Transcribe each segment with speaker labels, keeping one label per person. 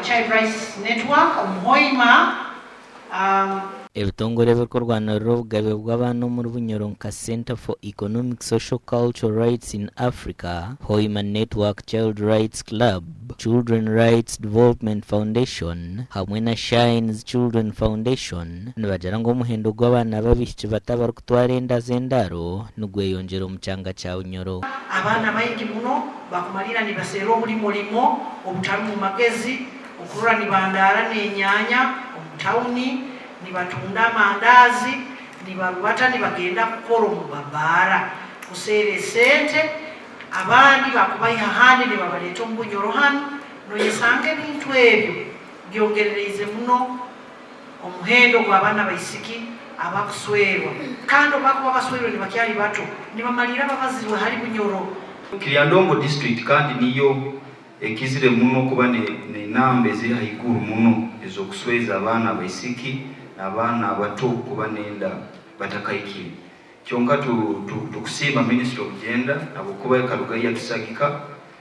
Speaker 1: Child Rights Network Hoima
Speaker 2: ebitongole ebikurwanirira obugabe bw'abaana omuri bunyoronka Center for Economic Social Cultural Rights in Africa, Hoima Network Child Rights Club, Children Rights Development Foundation hamwe na Shines Children Foundation nibagira ngu omuhendo gw'abaana b'abaishiki bato abarikutwara enda z'endaro nigweyongyera omu kyanga kya Bunyoro.
Speaker 1: Abaana baingi muno bakumalira nibaseera obuli mulimo obutali mu magezi okurora nibandaara n'enyaanya omu tawuni nibatunda amandazi nibalubata nibagenda kukora omu babaara kuseera esente abandi bakubayiha handi nibabaleeta omu Bunyoro hano noyesanga ebintu ebyo byongerereize muno omuhendo gw'abaana baisiki abakuswerwa kandi obakuba baswerwa nibakyali bato nibamalira babazirwe hali Bunyoro.
Speaker 3: Kiryandongo district kandi niyo ekizire muno kuba n'enamba eziri haiguru muno ez'okusweza abaana baisiki abaana abato kuba n'enda batakaikire. Kyonka tukusiima Ministry of Gender abokuba ekalugayi yatusagika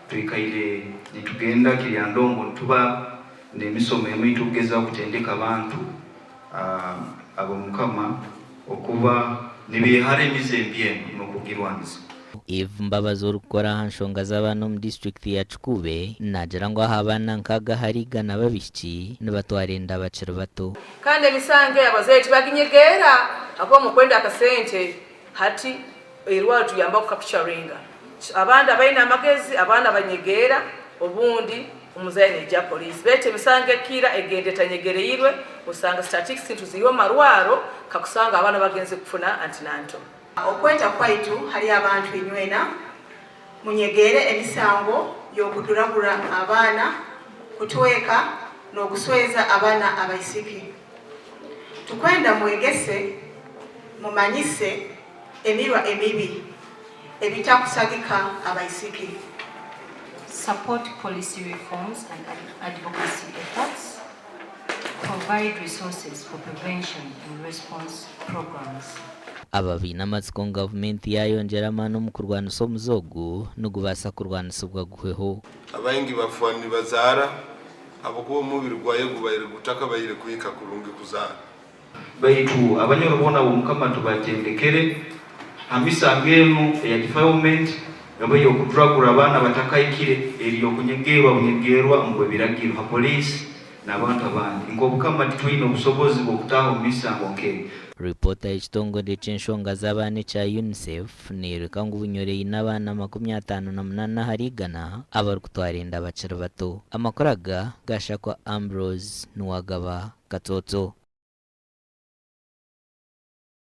Speaker 3: twikaire nitugenda Kiryandongo nituba n'emisomo emu tugeza okutendeka abantu ab'Omukama okuba nibeehara emizembe eno n'okugirwaniza.
Speaker 2: Eve Mbabazi orukukora aha nshonga z'abaana omu district ya Kikube nagira ngu aha abaana nkaaga harigana b'abaishiki nibatwara enda bakiri bato.
Speaker 4: Kandi emisango abazaire tibaginyegeera habw'omukwenda akasente hati erwaro tuyamba kukapicharinga abandi abaina amagezi abaana banyegeera obundi omuzaire nejja poliisi bete emisango ekira egende tanyegereirwe osanga statistics tuziyo marwaro kakusanga abaana bagenze kufuna antinanto.
Speaker 5: Okweta kwaitu hali abantu inywena munyegere emisango y'okuduragura abaana kutweka n'okusweza abaana abaisiki. Tukwenda mwegese mumanyise emirwa emibi ebitakusagika abaisiki.
Speaker 6: Support policy reforms and advocacy efforts. Provide resources for prevention and response programs.
Speaker 2: Ababiina amatsiko gavumenti yayongyera amaani omu kurwanisa omuzogo nigubaasa kurwanisibwa guhweho.
Speaker 7: Abaingi bafuha nibazaara abakuba omubiri gwaye gubaire gutakabaire kuhika kurungi kuzaara.
Speaker 3: Baitu Abanyoro boona Omukama tubatendekere amisango eno eya defilement yaba y'okuduragura abaana batakaikire eri okunyegerwa bunyegerwa mu biragiro ha poliisi n'abantu abandi ng'Obukama titulina obusobozi bw'okutaaha omu misango nk'eyo.
Speaker 2: Reporta y'ekitongole ky'enshonga z'abaana ekya UNICEF neereka ngu Bunyoro eine abaana 58 harigana abarikutwara enda bakiri bato. Amakuru aga gashakwa Ambrose Nuwagaba Katoto.